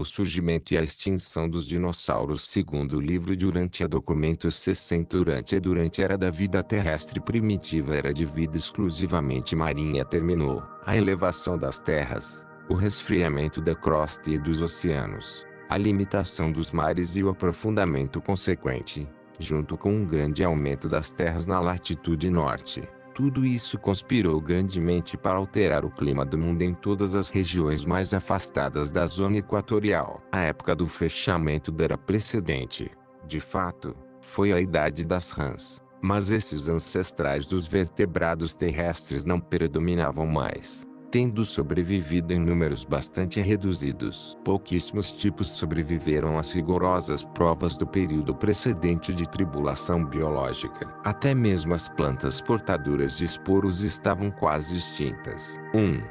surgimento e a extinção dos dinossauros. Segundo o livro Durante a Documentos 60 durante a era da vida terrestre primitiva, era de vida exclusivamente marinha terminou. A elevação das terras, o resfriamento da crosta e dos oceanos, a limitação dos mares e o aprofundamento consequente, junto com um grande aumento das terras na latitude norte. Tudo isso conspirou grandemente para alterar o clima do mundo em todas as regiões mais afastadas da zona equatorial. A época do fechamento da era precedente, de fato, foi a idade das rãs, mas esses ancestrais dos vertebrados terrestres não predominavam mais, tendo sobrevivido em números bastante reduzidos. Pouquíssimos tipos sobreviveram às rigorosas provas do período precedente de tribulação biológica. Até mesmo as plantas portadoras de esporos estavam quase extintas. 1.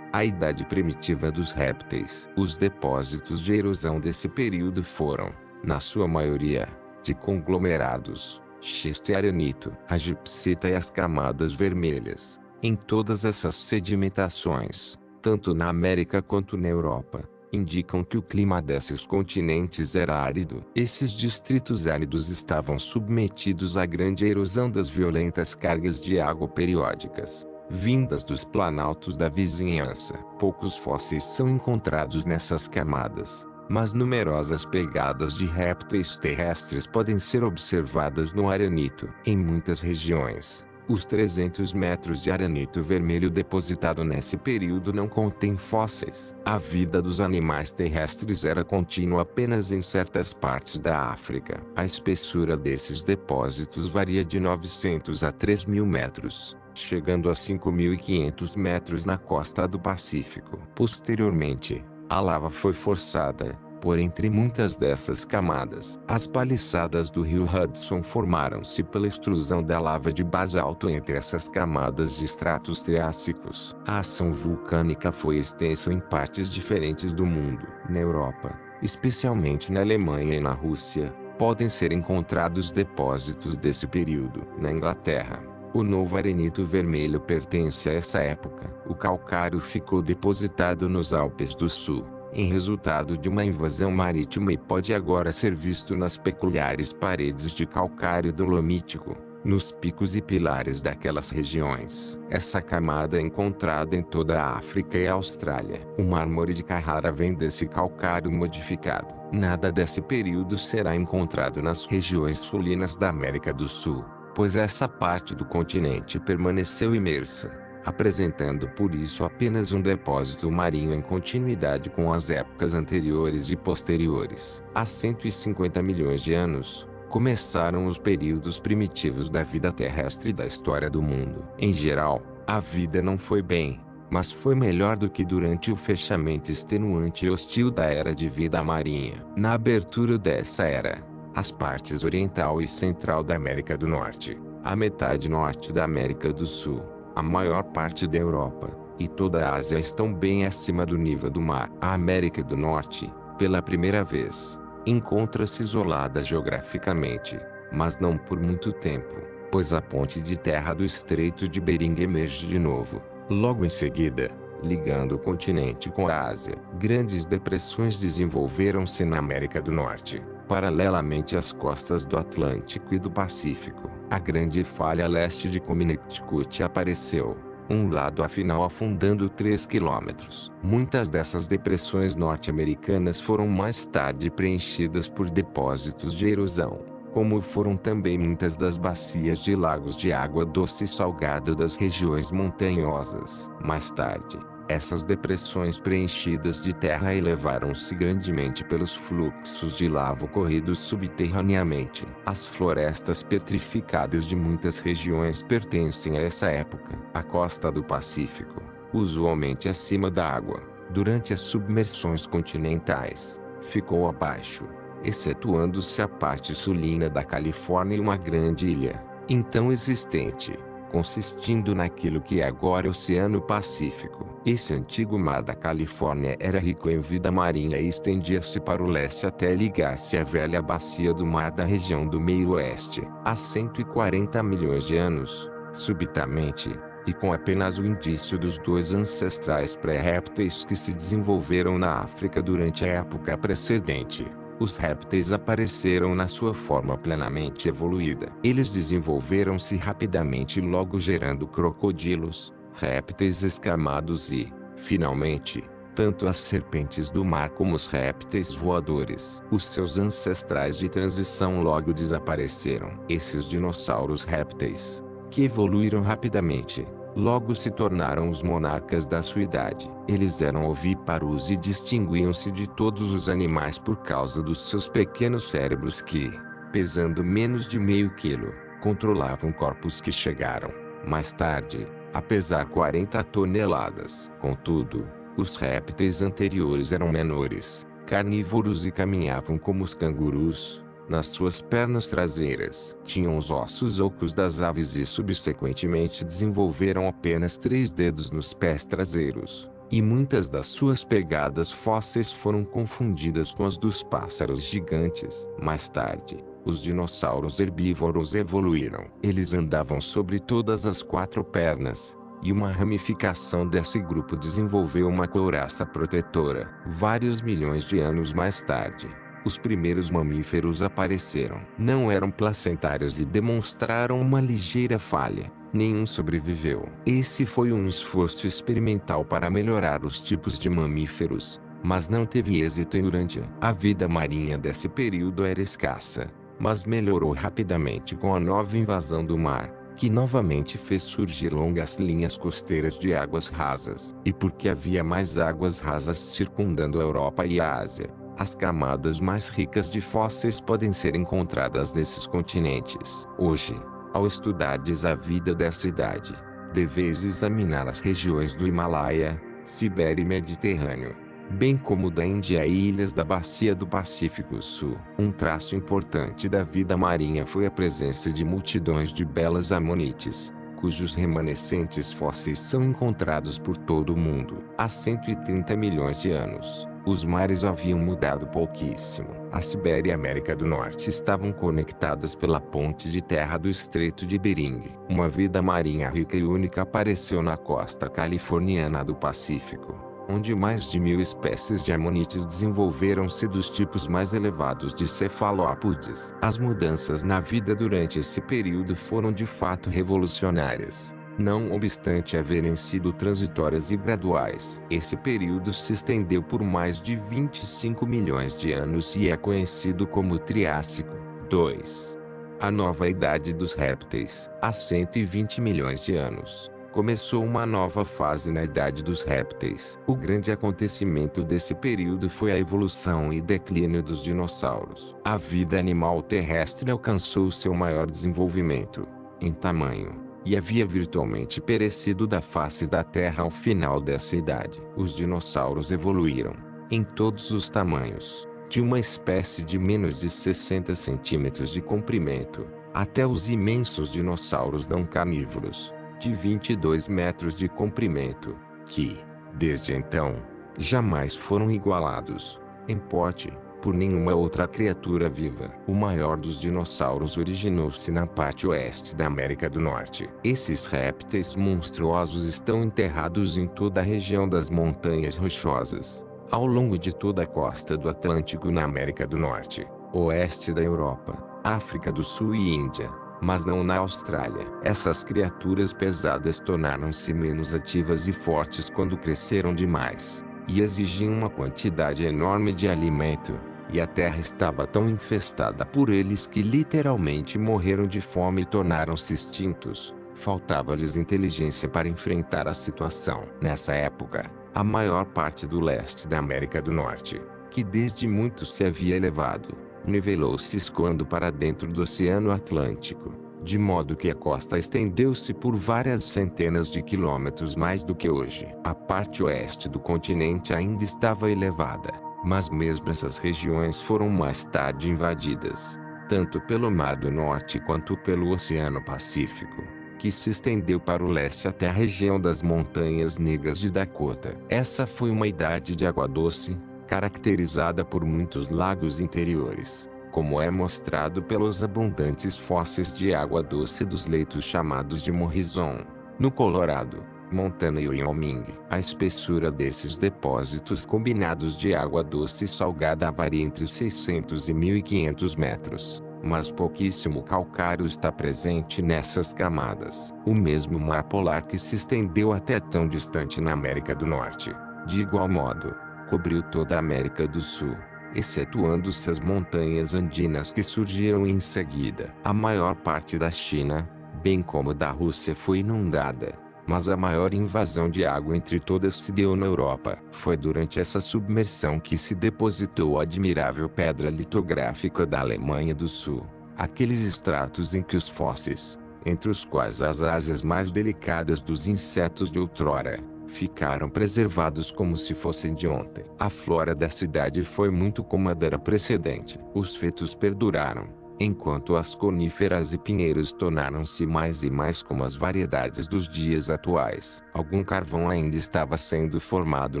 A idade primitiva dos répteis. Os depósitos de erosão desse período foram, na sua maioria, de conglomerados, xisto e arenito, a gipsita e as camadas vermelhas. Em todas essas sedimentações, tanto na América quanto na Europa, indicam que o clima desses continentes era árido. Esses distritos áridos estavam submetidos à grande erosão das violentas cargas de água periódicas, vindas dos planaltos da vizinhança. Poucos fósseis são encontrados nessas camadas, mas numerosas pegadas de répteis terrestres podem ser observadas no arenito. Em muitas regiões, os 300 metros de arenito vermelho depositado nesse período não contém fósseis. A vida dos animais terrestres era contínua apenas em certas partes da África. A espessura desses depósitos varia de 900 a 3.000 metros, chegando a 5.500 metros na costa do Pacífico. Posteriormente, a lava foi forçada por entre muitas dessas camadas. As paliçadas do rio Hudson formaram-se pela extrusão da lava de basalto entre essas camadas de estratos triássicos. A ação vulcânica foi extensa em partes diferentes do mundo. Na Europa, especialmente na Alemanha e na Rússia, podem ser encontrados depósitos desse período. Na Inglaterra, o novo arenito vermelho pertence a essa época. O calcário ficou depositado nos Alpes do Sul, em resultado de uma invasão marítima, e pode agora ser visto nas peculiares paredes de calcário dolomítico, nos picos e pilares daquelas regiões. Essa camada é encontrada em toda a África e a Austrália. O mármore de Carrara vem desse calcário modificado. Nada desse período será encontrado nas regiões sulinas da América do Sul, pois essa parte do continente permaneceu imersa, apresentando por isso apenas um depósito marinho em continuidade com as épocas anteriores e posteriores. Há 150 milhões de anos, começaram os períodos primitivos da vida terrestre e da história do mundo. Em geral, a vida não foi bem, mas foi melhor do que durante o fechamento extenuante e hostil da era de vida marinha. Na abertura dessa era, as partes oriental e central da América do Norte, a metade norte da América do Sul, a maior parte da Europa e toda a Ásia estão bem acima do nível do mar. A América do Norte, pela primeira vez, encontra-se isolada geograficamente, mas não por muito tempo, pois a ponte de terra do Estreito de Bering emerge de novo. Logo em seguida, ligando o continente com a Ásia, grandes depressões desenvolveram-se na América do Norte, paralelamente às costas do Atlântico e do Pacífico. A grande falha leste de Connecticut apareceu, um lado afinal afundando 3 quilômetros. Muitas dessas depressões norte-americanas foram mais tarde preenchidas por depósitos de erosão, como foram também muitas das bacias de lagos de água doce e salgada das regiões montanhosas. Mais tarde, essas depressões preenchidas de terra elevaram-se grandemente pelos fluxos de lava ocorridos subterraneamente. As florestas petrificadas de muitas regiões pertencem a essa época. A costa do Pacífico, usualmente acima da água, durante as submersões continentais, ficou abaixo, excetuando-se a parte sulina da Califórnia e uma grande ilha, então existente, consistindo naquilo que é agora o Oceano Pacífico. Esse antigo mar da Califórnia era rico em vida marinha e estendia-se para o leste até ligar-se à velha bacia do mar da região do Meio Oeste. Há 140 milhões de anos, subitamente, e com apenas o indício dos dois ancestrais pré-répteis que se desenvolveram na África durante a época precedente. Os répteis apareceram na sua forma plenamente evoluída. Eles desenvolveram-se rapidamente, logo gerando crocodilos, répteis escamados e, finalmente, tanto as serpentes do mar como os répteis voadores. Os seus ancestrais de transição logo desapareceram. Esses dinossauros répteis, que evoluíram rapidamente, logo se tornaram os monarcas da sua idade. Eles eram ovíparos e distinguiam-se de todos os animais por causa dos seus pequenos cérebros que, pesando menos de meio quilo, controlavam corpos que chegaram, mais tarde, a pesar 40 toneladas. Contudo, os répteis anteriores eram menores, carnívoros e caminhavam como os cangurus. Nas suas pernas traseiras tinham os ossos ocos das aves e subsequentemente desenvolveram apenas 3 dedos nos pés traseiros, e muitas das suas pegadas fósseis foram confundidas com as dos pássaros gigantes. Mais tarde, os dinossauros herbívoros evoluíram. Eles andavam sobre todas as 4 pernas, e uma ramificação desse grupo desenvolveu uma couraça protetora. Vários milhões de anos mais tarde, os primeiros mamíferos apareceram. Não eram placentários e demonstraram uma ligeira falha. Nenhum sobreviveu. Esse foi um esforço experimental para melhorar os tipos de mamíferos, mas não teve êxito durante a vida marinha desse período era escassa, mas melhorou rapidamente com a nova invasão do mar, que novamente fez surgir longas linhas costeiras de águas rasas. E porque havia mais águas rasas circundando a Europa e a Ásia, as camadas mais ricas de fósseis podem ser encontradas nesses continentes. Hoje, ao estudardes a vida dessa idade, deveis examinar as regiões do Himalaia, Sibéria e Mediterrâneo, bem como da Índia e ilhas da Bacia do Pacífico Sul. Um traço importante da vida marinha foi a presença de multidões de belas amonites, cujos remanescentes fósseis são encontrados por todo o mundo. Há 130 milhões de anos, os mares haviam mudado pouquíssimo. A Sibéria e a América do Norte estavam conectadas pela ponte de terra do Estreito de Bering. Uma vida marinha rica e única apareceu na costa californiana do Pacífico, onde mais de 1000 espécies de amonites desenvolveram-se dos tipos mais elevados de cefalópodes. As mudanças na vida durante esse período foram de fato revolucionárias, não obstante haverem sido transitórias e graduais. Esse período se estendeu por mais de 25 milhões de anos e é conhecido como Triássico. 2. A nova idade dos répteis. Há 120 milhões de anos, começou uma nova fase na idade dos répteis. O grande acontecimento desse período foi a evolução e declínio dos dinossauros. A vida animal terrestre alcançou seu maior desenvolvimento, em tamanho, e havia virtualmente perecido da face da Terra ao final dessa idade. Os dinossauros evoluíram, em todos os tamanhos, de uma espécie de menos de 60 centímetros de comprimento, até os imensos dinossauros não carnívoros, de 22 metros de comprimento, que, desde então, jamais foram igualados, em porte, por nenhuma outra criatura viva. O maior dos dinossauros originou-se na parte oeste da América do Norte. Esses répteis monstruosos estão enterrados em toda a região das Montanhas Rochosas, ao longo de toda a costa do Atlântico na América do Norte, oeste da Europa, África do Sul e Índia, mas não na Austrália. Essas criaturas pesadas tornaram-se menos ativas e fortes quando cresceram demais, e exigiam uma quantidade enorme de alimento, e a terra estava tão infestada por eles que literalmente morreram de fome e tornaram-se extintos. Faltava-lhes inteligência para enfrentar a situação. Nessa época, a maior parte do leste da América do Norte, que desde muito se havia elevado, nivelou-se escoando para dentro do Oceano Atlântico, de modo que a costa estendeu-se por várias centenas de quilômetros mais do que hoje. A parte oeste do continente ainda estava elevada, mas mesmo essas regiões foram mais tarde invadidas, tanto pelo Mar do Norte quanto pelo Oceano Pacífico, que se estendeu para o leste até a região das Montanhas Negras de Dakota. Essa foi uma idade de água doce, caracterizada por muitos lagos interiores, como é mostrado pelos abundantes fósseis de água doce dos leitos chamados de Morrison. No Colorado, Montana e Wyoming, a espessura desses depósitos combinados de água doce e salgada varia entre 600 e 1.500 metros, mas pouquíssimo calcário está presente nessas camadas. O mesmo mar polar que se estendeu até tão distante na América do Norte, de igual modo, cobriu toda a América do Sul, excetuando-se as montanhas andinas que surgiram em seguida. A maior parte da China, bem como da Rússia, foi inundada, mas a maior invasão de água entre todas se deu na Europa. Foi durante essa submersão que se depositou a admirável pedra litográfica da Alemanha do Sul, aqueles estratos em que os fósseis, entre os quais as asas mais delicadas dos insetos de outrora, ficaram preservados como se fossem de ontem. A flora da cidade foi muito como a da era precedente. Os fetos perduraram, enquanto as coníferas e pinheiros tornaram-se mais e mais como as variedades dos dias atuais. Algum carvão ainda estava sendo formado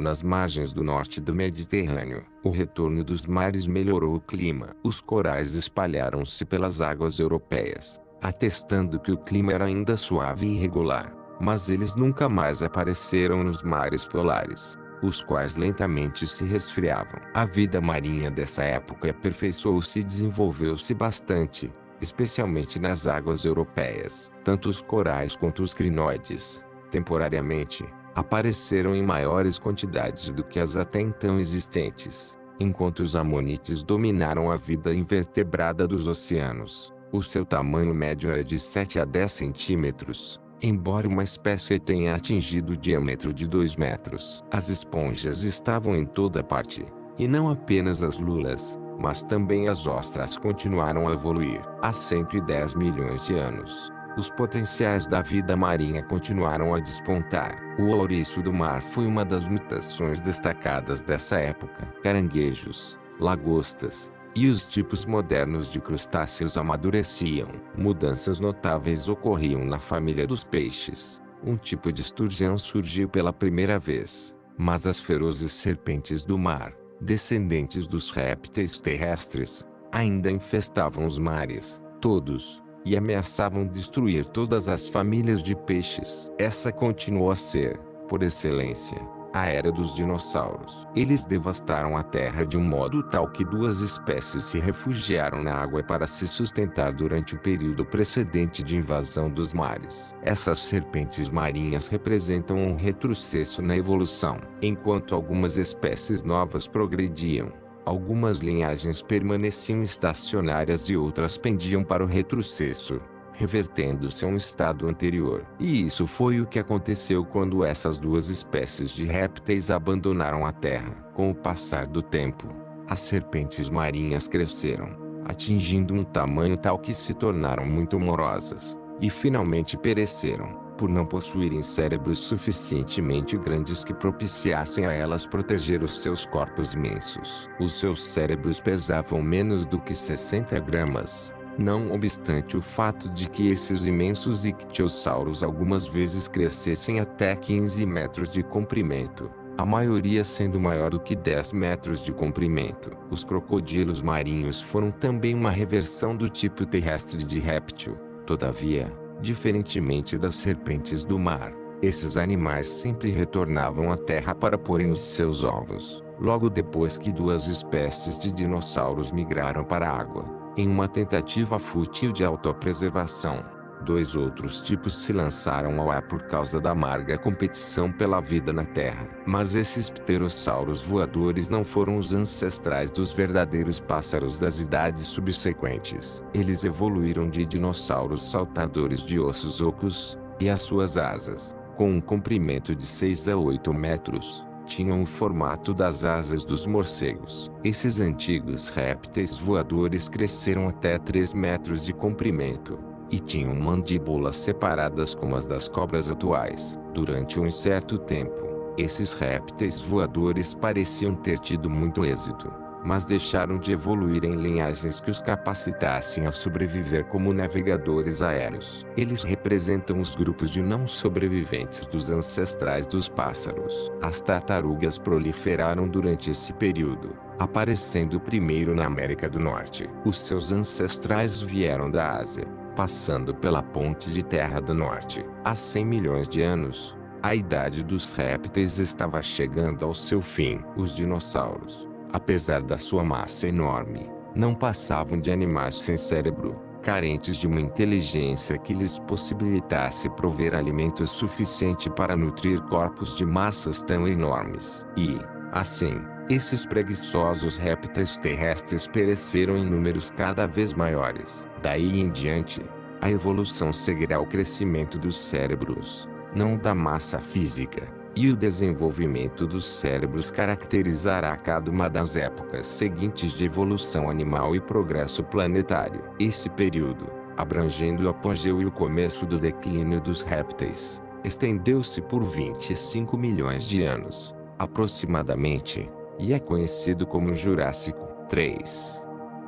nas margens do norte do Mediterrâneo. O retorno dos mares melhorou o clima. Os corais espalharam-se pelas águas europeias, atestando que o clima era ainda suave e regular. Mas eles nunca mais apareceram nos mares polares, os quais lentamente se resfriavam. A vida marinha dessa época aperfeiçoou-se e desenvolveu-se bastante, especialmente nas águas europeias. Tanto os corais quanto os crinoides, temporariamente, apareceram em maiores quantidades do que as até então existentes, enquanto os amonites dominaram a vida invertebrada dos oceanos. O seu tamanho médio era de 7 a 10 centímetros. Embora uma espécie tenha atingido o diâmetro de 2 metros. As esponjas estavam em toda parte, e não apenas as lulas, mas também as ostras continuaram a evoluir. Há 110 milhões de anos, os potenciais da vida marinha continuaram a despontar. O ouriço do mar foi uma das mutações destacadas dessa época. Caranguejos, lagostas e os tipos modernos de crustáceos amadureciam. Mudanças notáveis ocorriam na família dos peixes. Um tipo de esturgeão surgiu pela primeira vez, mas as ferozes serpentes do mar, descendentes dos répteis terrestres, ainda infestavam os mares, todos, e ameaçavam destruir todas as famílias de peixes. Essa continuou a ser, por excelência, a era dos dinossauros. Eles devastaram a Terra de um modo tal que duas espécies se refugiaram na água para se sustentar durante o período precedente de invasão dos mares. Essas serpentes marinhas representam um retrocesso na evolução. Enquanto algumas espécies novas progrediam, algumas linhagens permaneciam estacionárias e outras pendiam para o retrocesso, revertendo-se a um estado anterior. E isso foi o que aconteceu quando essas duas espécies de répteis abandonaram a Terra. Com o passar do tempo, as serpentes marinhas cresceram, atingindo um tamanho tal que se tornaram muito morosas, e finalmente pereceram, por não possuírem cérebros suficientemente grandes que propiciassem a elas proteger os seus corpos imensos. Os seus cérebros pesavam menos do que 60 gramas. Não obstante o fato de que esses imensos ictiossauros algumas vezes crescessem até 15 metros de comprimento, a maioria sendo maior do que 10 metros de comprimento. Os crocodilos marinhos foram também uma reversão do tipo terrestre de réptil. Todavia, diferentemente das serpentes do mar, esses animais sempre retornavam à terra para porem os seus ovos. Logo depois que duas espécies de dinossauros migraram para a água, em uma tentativa fútil de autopreservação, dois outros tipos se lançaram ao ar por causa da amarga competição pela vida na Terra. Mas esses pterossauros voadores não foram os ancestrais dos verdadeiros pássaros das idades subsequentes. Eles evoluíram de dinossauros saltadores de ossos ocos, e as suas asas, com um comprimento de 6 a 8 metros, tinham o formato das asas dos morcegos. Esses antigos répteis voadores cresceram até 3 metros de comprimento, e tinham mandíbulas separadas como as das cobras atuais. Durante um certo tempo, esses répteis voadores pareciam ter tido muito êxito, mas deixaram de evoluir em linhagens que os capacitassem a sobreviver como navegadores aéreos. Eles representam os grupos de não sobreviventes dos ancestrais dos pássaros. As tartarugas proliferaram durante esse período, aparecendo primeiro na América do Norte. Os seus ancestrais vieram da Ásia, passando pela ponte de terra do norte. Há 100 milhões de anos, a idade dos répteis estava chegando ao seu fim. Os dinossauros, apesar da sua massa enorme, não passavam de animais sem cérebro, carentes de uma inteligência que lhes possibilitasse prover alimento suficiente para nutrir corpos de massas tão enormes. E, assim, esses preguiçosos répteis terrestres pereceram em números cada vez maiores. Daí em diante, a evolução seguirá o crescimento dos cérebros, não da massa física, e o desenvolvimento dos cérebros caracterizará cada uma das épocas seguintes de evolução animal e progresso planetário. Esse período, abrangendo o apogeu e o começo do declínio dos répteis, estendeu-se por 25 milhões de anos, aproximadamente, e é conhecido como Jurássico 3.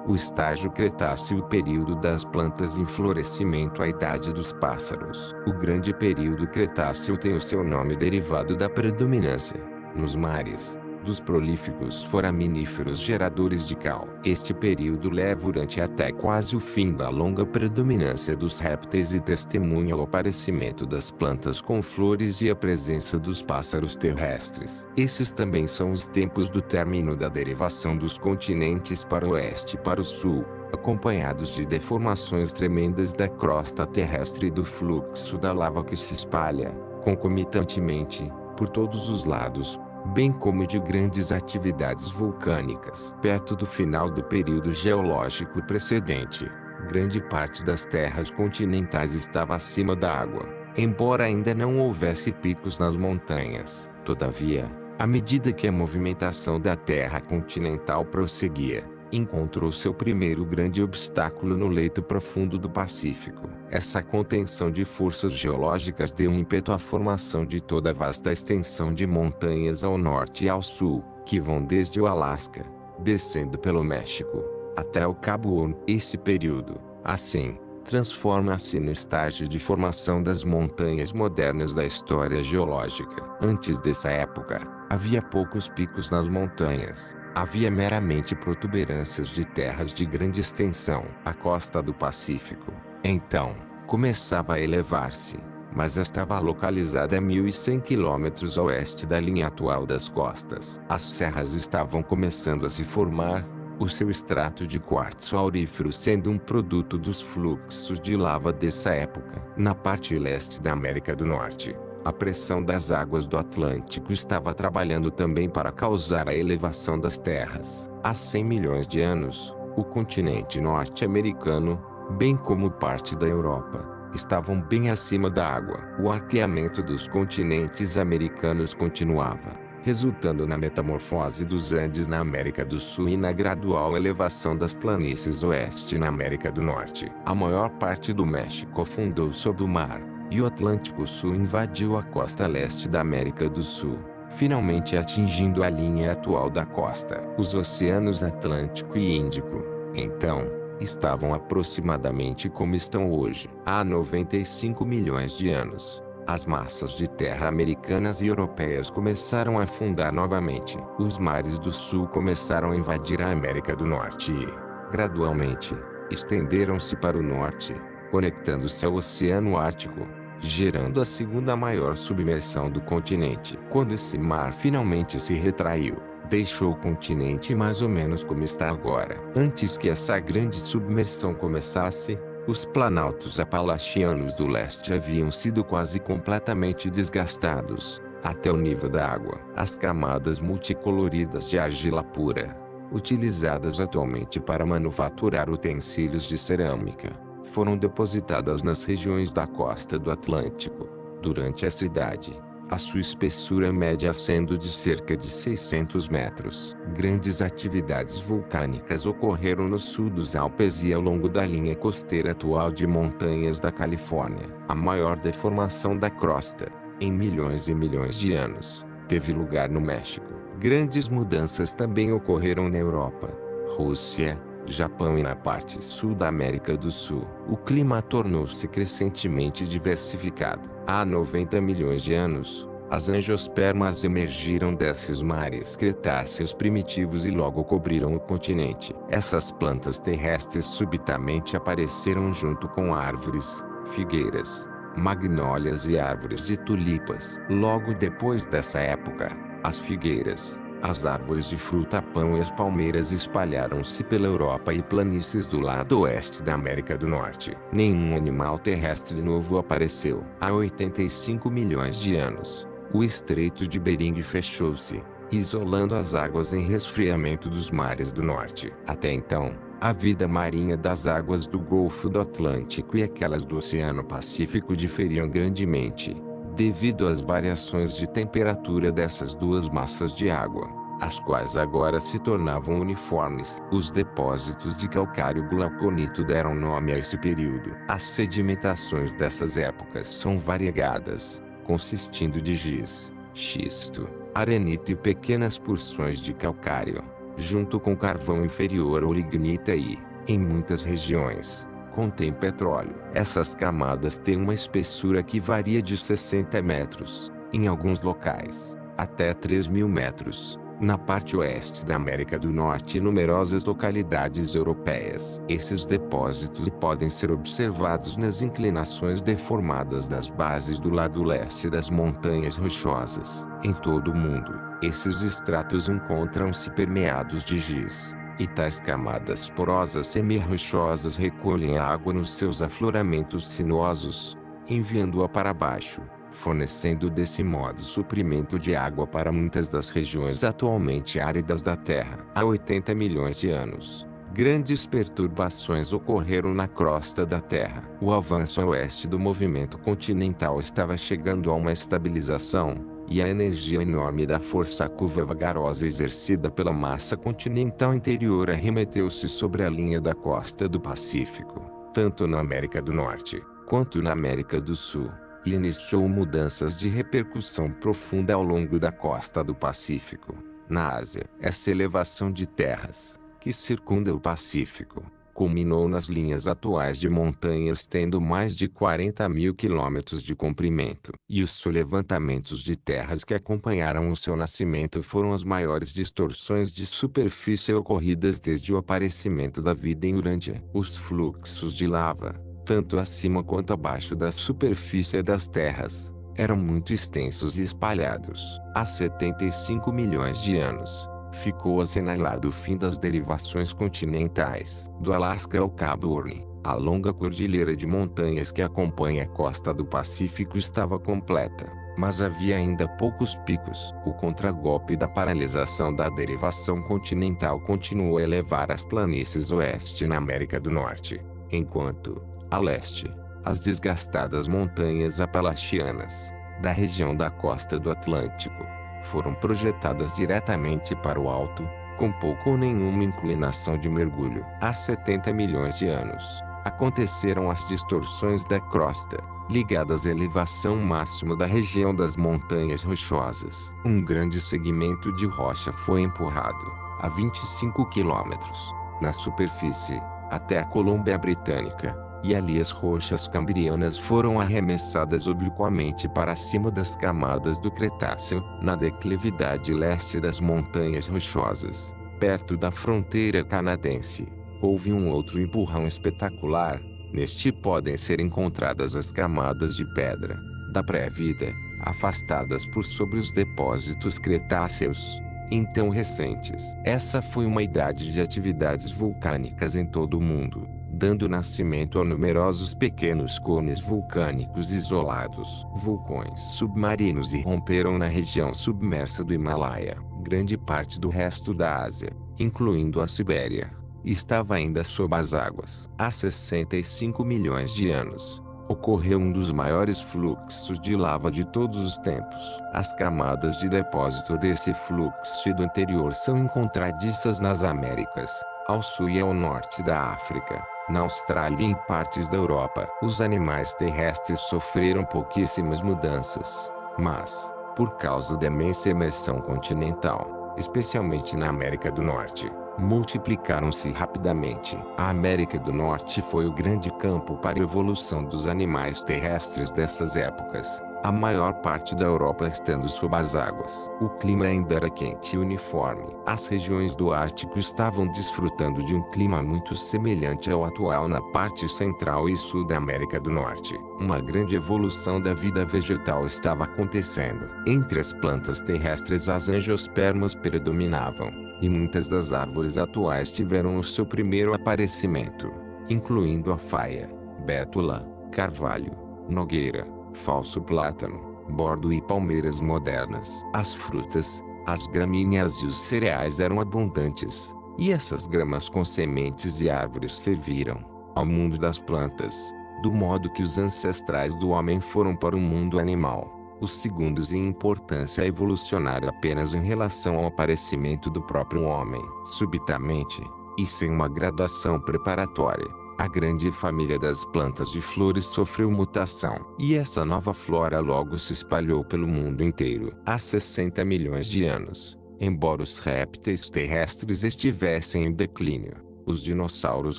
O estágio Cretáceo, o período das plantas em florescimento, a idade dos pássaros. O grande período Cretáceo tem o seu nome derivado da predominância, nos mares, dos prolíficos foraminíferos geradores de cal. Este período leva durante até quase o fim da longa predominância dos répteis e testemunha o aparecimento das plantas com flores e a presença dos pássaros terrestres. Esses também são os tempos do término da derivação dos continentes para o oeste e para o sul, acompanhados de deformações tremendas da crosta terrestre e do fluxo da lava que se espalha, concomitantemente, por todos os lados, bem como de grandes atividades vulcânicas. Perto do final do período geológico precedente, grande parte das terras continentais estava acima da água, embora ainda não houvesse picos nas montanhas. Todavia, à medida que a movimentação da terra continental prosseguia, encontrou seu primeiro grande obstáculo no leito profundo do Pacífico. Essa contenção de forças geológicas deu ímpeto à formação de toda a vasta extensão de montanhas ao norte e ao sul, que vão desde o Alasca, descendo pelo México, até o Cabo Horn. Esse período, assim, transforma-se no estágio de formação das montanhas modernas da história geológica. Antes dessa época, havia poucos picos nas montanhas. Havia meramente protuberâncias de terras de grande extensão. A costa do Pacífico, então, começava a elevar-se, mas estava localizada a 1.100 quilômetros a oeste da linha atual das costas. As serras estavam começando a se formar, o seu extrato de quartzo aurífero sendo um produto dos fluxos de lava dessa época. Na parte leste da América do Norte, a pressão das águas do Atlântico estava trabalhando também para causar a elevação das terras. Há 100 milhões de anos, o continente norte-americano, bem como parte da Europa, estavam bem acima da água. O arqueamento dos continentes americanos continuava, resultando na metamorfose dos Andes na América do Sul e na gradual elevação das planícies oeste na América do Norte. A maior parte do México afundou sob o mar, e o Atlântico Sul invadiu a costa leste da América do Sul, finalmente atingindo a linha atual da costa. Os oceanos Atlântico e Índico, então, estavam aproximadamente como estão hoje. Há 95 milhões de anos, as massas de terra americanas e europeias começaram a afundar novamente. Os mares do sul começaram a invadir a América do Norte e, gradualmente, estenderam-se para o norte, conectando-se ao Oceano Ártico, gerando a segunda maior submersão do continente. Quando esse mar finalmente se retraiu, deixou o continente mais ou menos como está agora. Antes que essa grande submersão começasse, os planaltos apalachianos do leste haviam sido quase completamente desgastados, até o nível da água. As camadas multicoloridas de argila pura, utilizadas atualmente para manufaturar utensílios de cerâmica, foram depositadas nas regiões da costa do Atlântico. Durante essa idade, a sua espessura média sendo de cerca de 600 metros. Grandes atividades vulcânicas ocorreram no sul dos Alpes e ao longo da linha costeira atual de montanhas da Califórnia. A maior deformação da crosta, em milhões e milhões de anos, teve lugar no México. Grandes mudanças também ocorreram na Europa, Rússia, Japão e na parte sul da América do Sul. O clima tornou-se crescentemente diversificado. Há 90 milhões de anos, As angiospermas emergiram desses mares cretáceos primitivos e logo cobriram o continente. Essas plantas terrestres subitamente apareceram junto com árvores, figueiras, magnólias e árvores de tulipas. Logo depois dessa época, as figueiras, as árvores de fruta-pão e as palmeiras espalharam-se pela Europa e planícies do lado oeste da América do Norte. Nenhum animal terrestre novo apareceu. Há 85 milhões de anos, o Estreito de Bering fechou-se, isolando as águas em resfriamento dos mares do norte. Até então, a vida marinha das águas do Golfo do Atlântico e aquelas do Oceano Pacífico diferiam grandemente, devido às variações de temperatura dessas duas massas de água, as quais agora se tornavam uniformes. Os depósitos de calcário glauconito deram nome a esse período. As sedimentações dessas épocas são variegadas, consistindo de giz, xisto, arenito e pequenas porções de calcário, junto com carvão inferior ou lignita e, em muitas regiões, contém petróleo. Essas camadas têm uma espessura que varia de 60 metros, em alguns locais, até 3.000 metros, na parte oeste da América do Norte e numerosas localidades europeias. Esses depósitos podem ser observados nas inclinações deformadas das bases do lado leste das montanhas rochosas. Em todo o mundo, esses estratos encontram-se permeados de giz, e tais camadas porosas semi-rochosas recolhem a água nos seus afloramentos sinuosos, enviando-a para baixo, fornecendo desse modo suprimento de água para muitas das regiões atualmente áridas da Terra. Há 80 milhões de anos, grandes perturbações ocorreram na crosta da Terra. O avanço a oeste do movimento continental estava chegando a uma estabilização, e a energia enorme da força curva vagarosa exercida pela massa continental interior arremeteu-se sobre a linha da costa do Pacífico, tanto na América do Norte, quanto na América do Sul, e iniciou mudanças de repercussão profunda ao longo da costa do Pacífico. Na Ásia, essa elevação de terras, que circunda o Pacífico, culminou nas linhas atuais de montanhas tendo mais de 40.000 quilômetros de comprimento. E os levantamentos de terras que acompanharam o seu nascimento foram as maiores distorções de superfície ocorridas desde o aparecimento da vida em Urântia. Os fluxos de lava, tanto acima quanto abaixo da superfície das terras, eram muito extensos e espalhados. Há 75 milhões de anos, ficou assinalado o fim das derivações continentais. Do Alasca ao Cabo Horn, a longa cordilheira de montanhas que acompanha a costa do Pacífico estava completa, mas havia ainda poucos picos. O contragolpe da paralisação da derivação continental continuou a elevar as planícies oeste na América do Norte, enquanto, a leste, as desgastadas montanhas apalachianas, da região da costa do Atlântico, foram projetadas diretamente para o alto, com pouco ou nenhuma inclinação de mergulho. Há 70 milhões de anos, aconteceram as distorções da crosta, ligadas à elevação máxima da região das montanhas rochosas. Um grande segmento de rocha foi empurrado, a 25 quilômetros, na superfície, até a Colômbia Britânica, e ali as rochas cambrianas foram arremessadas obliquamente para cima das camadas do Cretáceo. Na declividade leste das montanhas rochosas, perto da fronteira canadense, houve um outro empurrão espetacular. Neste podem ser encontradas as camadas de pedra, da pré-vida, afastadas por sobre os depósitos cretáceos, então recentes. Essa foi uma idade de atividades vulcânicas em todo o mundo, dando nascimento a numerosos pequenos cones vulcânicos isolados. Vulcões submarinos irromperam na região submersa do Himalaia. Grande parte do resto da Ásia, incluindo a Sibéria, estava ainda sob as águas. Há 65 milhões de anos, ocorreu um dos maiores fluxos de lava de todos os tempos. As camadas de depósito desse fluxo e do anterior são encontradiças nas Américas, ao sul e ao norte da África, na Austrália e em partes da Europa. Os animais terrestres sofreram pouquíssimas mudanças, mas, por causa da imensa imersão continental, especialmente na América do Norte, multiplicaram-se rapidamente. A América do Norte foi o grande campo para a evolução dos animais terrestres dessas épocas, a maior parte da Europa estando sob as águas. O clima ainda era quente e uniforme. As regiões do Ártico estavam desfrutando de um clima muito semelhante ao atual na parte central e sul da América do Norte. Uma grande evolução da vida vegetal estava acontecendo. Entre as plantas terrestres as angiospermas predominavam, e muitas das árvores atuais tiveram o seu primeiro aparecimento, incluindo a faia, bétula, carvalho, nogueira, falso plátano, bordo e palmeiras modernas. As frutas, as gramíneas e os cereais eram abundantes, e essas gramas com sementes e árvores serviram ao mundo das plantas, do modo que os ancestrais do homem foram para o mundo animal, os segundos em importância evolucionária apenas em relação ao aparecimento do próprio homem. Subitamente, e sem uma graduação preparatória, a grande família das plantas de flores sofreu mutação, e essa nova flora logo se espalhou pelo mundo inteiro. Há 60 milhões de anos, embora os répteis terrestres estivessem em declínio, os dinossauros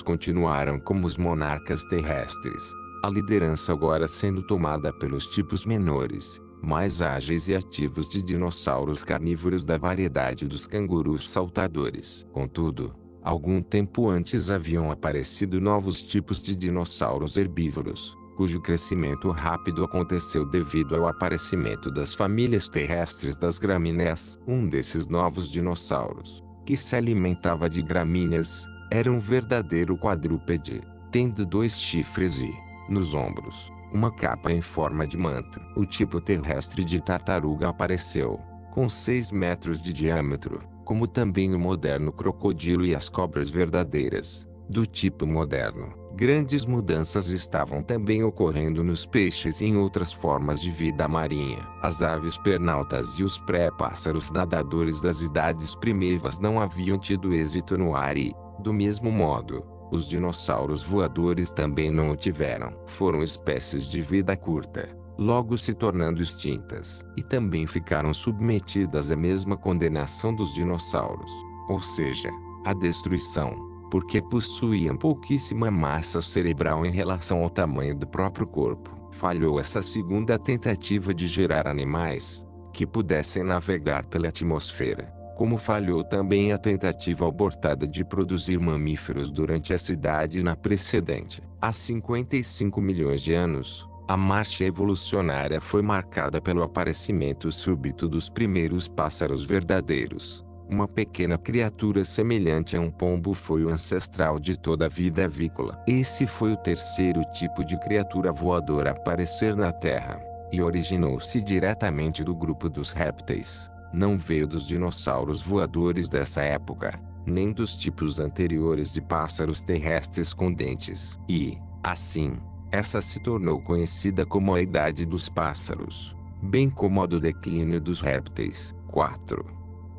continuaram como os monarcas terrestres, a liderança agora sendo tomada pelos tipos menores, mais ágeis e ativos de dinossauros carnívoros da variedade dos cangurus saltadores. Contudo, algum tempo antes haviam aparecido novos tipos de dinossauros herbívoros, cujo crescimento rápido aconteceu devido ao aparecimento das famílias terrestres das gramíneas. Um desses novos dinossauros, que se alimentava de gramíneas, era um verdadeiro quadrúpede, tendo 2 chifres e, nos ombros, uma capa em forma de manto. O tipo terrestre de tartaruga apareceu, com 6 metros de diâmetro, como também o moderno crocodilo e as cobras verdadeiras, do tipo moderno. Grandes mudanças estavam também ocorrendo nos peixes e em outras formas de vida marinha. As aves pernaltas e os pré-pássaros nadadores das idades primeiras não haviam tido êxito no ar e, do mesmo modo, os dinossauros voadores também não o tiveram. Foram espécies de vida curta, logo se tornando extintas, e também ficaram submetidas à mesma condenação dos dinossauros, ou seja, a destruição, porque possuíam pouquíssima massa cerebral em relação ao tamanho do próprio corpo. Falhou essa segunda tentativa de gerar animais que pudessem navegar pela atmosfera, como falhou também a tentativa abortada de produzir mamíferos durante essa idade na precedente. Há 55 milhões de anos, a marcha evolucionária foi marcada pelo aparecimento súbito dos primeiros pássaros verdadeiros. Uma pequena criatura semelhante a um pombo foi o ancestral de toda a vida avícola. Esse foi o terceiro tipo de criatura voadora a aparecer na Terra, e originou-se diretamente do grupo dos répteis. Não veio dos dinossauros voadores dessa época, nem dos tipos anteriores de pássaros terrestres com dentes. E, assim, essa se tornou conhecida como a Idade dos Pássaros, bem como a do declínio dos répteis. 4.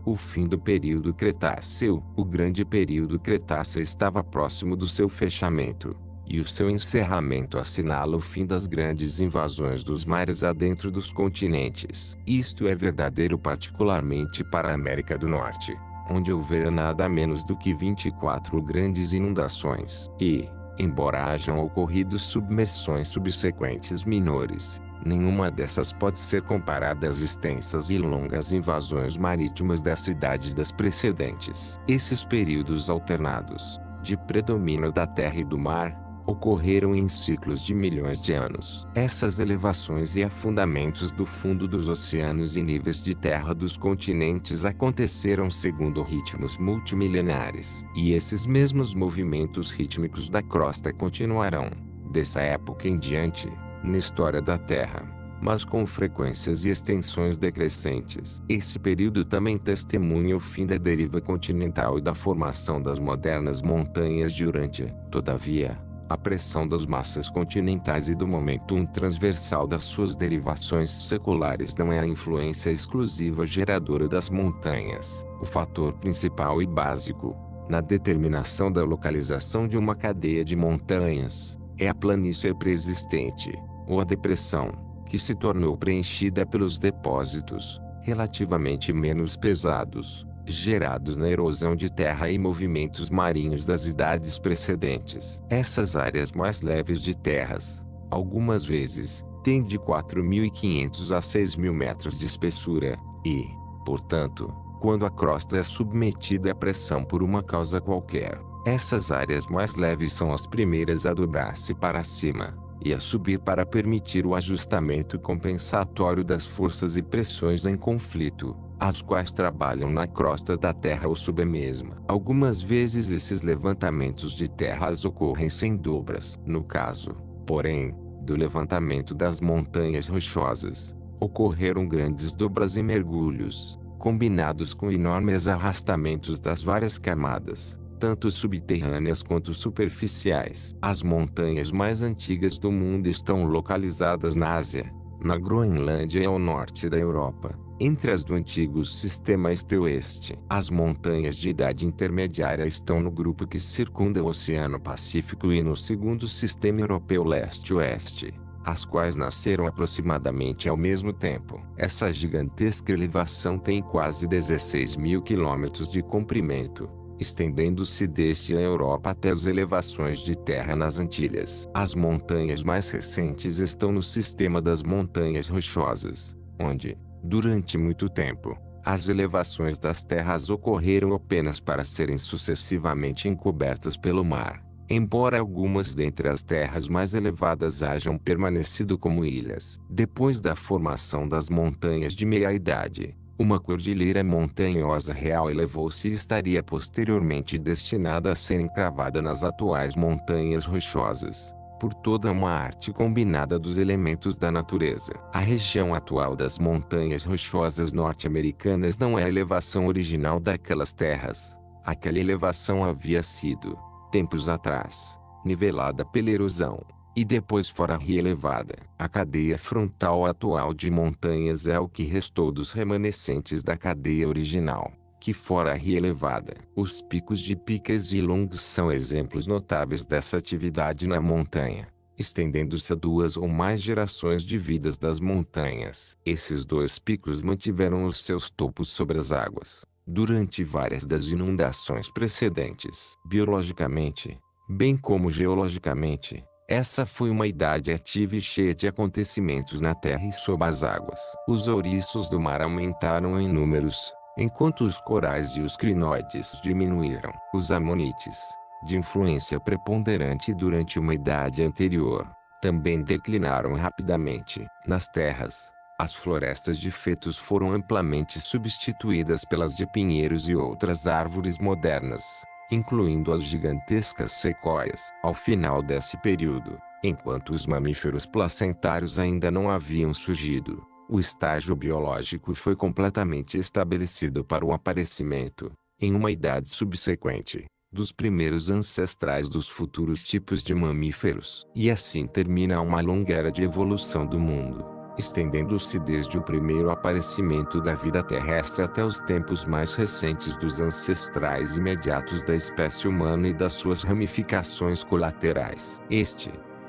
O fim do período Cretáceo. O grande período Cretáceo estava próximo do seu fechamento, e o seu encerramento assinala o fim das grandes invasões dos mares adentro dos continentes. Isto é verdadeiro particularmente para a América do Norte, onde houvera nada menos do que 24 grandes inundações. E, embora hajam ocorrido submersões subsequentes menores, nenhuma dessas pode ser comparada às extensas e longas invasões marítimas da cidade das precedentes. Esses períodos alternados, de predomínio da terra e do mar, ocorreram em ciclos de milhões de anos. Essas elevações e afundamentos do fundo dos oceanos e níveis de terra dos continentes aconteceram segundo ritmos multimilenares. E esses mesmos movimentos rítmicos da crosta continuarão, dessa época em diante, na história da Terra, mas com frequências e extensões decrescentes. Esse período também testemunha o fim da deriva continental e da formação das modernas montanhas de Urântia. Todavia, a pressão das massas continentais e do momentum transversal das suas derivações seculares não é a influência exclusiva geradora das montanhas. O fator principal e básico, na determinação da localização de uma cadeia de montanhas, é a planície preexistente, ou a depressão, que se tornou preenchida pelos depósitos, relativamente menos pesados, gerados na erosão de terra e movimentos marinhos das idades precedentes. Essas áreas mais leves de terras, algumas vezes, tem de 4.500 a 6.000 metros de espessura, e, portanto, quando a crosta é submetida à pressão por uma causa qualquer, essas áreas mais leves são as primeiras a dobrar-se para cima e a subir para permitir o ajustamento compensatório das forças e pressões em conflito, as quais trabalham na crosta da Terra ou sob a mesma. Algumas vezes esses levantamentos de terras ocorrem sem dobras. No caso, porém, do levantamento das montanhas rochosas, ocorreram grandes dobras e mergulhos, combinados com enormes arrastamentos das várias camadas, tanto subterrâneas quanto superficiais. As montanhas mais antigas do mundo estão localizadas na Ásia, na Groenlândia e ao norte da Europa, entre as do antigo sistema este-oeste. As montanhas de idade intermediária estão no grupo que circunda o Oceano Pacífico e no segundo sistema europeu leste-oeste, as quais nasceram aproximadamente ao mesmo tempo. Essa gigantesca elevação tem quase 16.000 quilômetros de comprimento, estendendo-se desde a Europa até as elevações de terra nas Antilhas. As montanhas mais recentes estão no sistema das Montanhas Rochosas, onde, durante muito tempo, as elevações das terras ocorreram apenas para serem sucessivamente encobertas pelo mar, embora algumas dentre as terras mais elevadas hajam permanecido como ilhas. Depois da formação das montanhas de meia-idade, uma cordilheira montanhosa real elevou-se e estaria posteriormente destinada a ser encravada nas atuais montanhas rochosas, por toda uma arte combinada dos elementos da natureza. A região atual das montanhas rochosas norte-americanas não é a elevação original daquelas terras. Aquela elevação havia sido, tempos atrás, nivelada pela erosão, e depois fora reelevada. A cadeia frontal atual de montanhas é o que restou dos remanescentes da cadeia original, que fora reelevada. Os picos de Pickers e Long são exemplos notáveis dessa atividade na montanha, estendendo-se a 2 ou mais gerações de vidas das montanhas. Esses 2 picos mantiveram os seus topos sobre as águas durante várias das inundações precedentes. Biologicamente, bem como geologicamente, essa foi uma idade ativa e cheia de acontecimentos na terra e sob as águas. Os ouriços do mar aumentaram em números, enquanto os corais e os crinoides diminuíram. Os amonites, de influência preponderante durante uma idade anterior, também declinaram rapidamente. Nas terras, as florestas de fetos foram amplamente substituídas pelas de pinheiros e outras árvores modernas, incluindo as gigantescas sequoias. Ao final desse período, enquanto os mamíferos placentários ainda não haviam surgido, o estágio biológico foi completamente estabelecido para o aparecimento, em uma idade subsequente, dos primeiros ancestrais dos futuros tipos de mamíferos. E assim termina uma longa era de evolução do mundo, estendendo-se desde o primeiro aparecimento da vida terrestre até os tempos mais recentes dos ancestrais imediatos da espécie humana e das suas ramificações colaterais.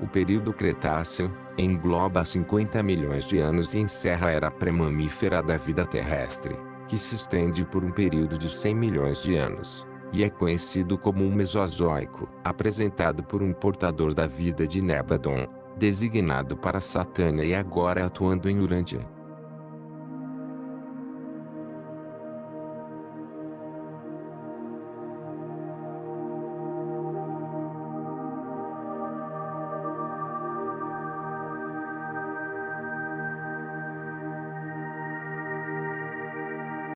O período Cretáceo, engloba 50 milhões de anos e encerra a era pré-mamífera da vida terrestre, que se estende por um período de 100 milhões de anos, e é conhecido como um Mesozoico, apresentado por um portador da vida de Nebadon, designado para Satânia e agora atuando em Urântia.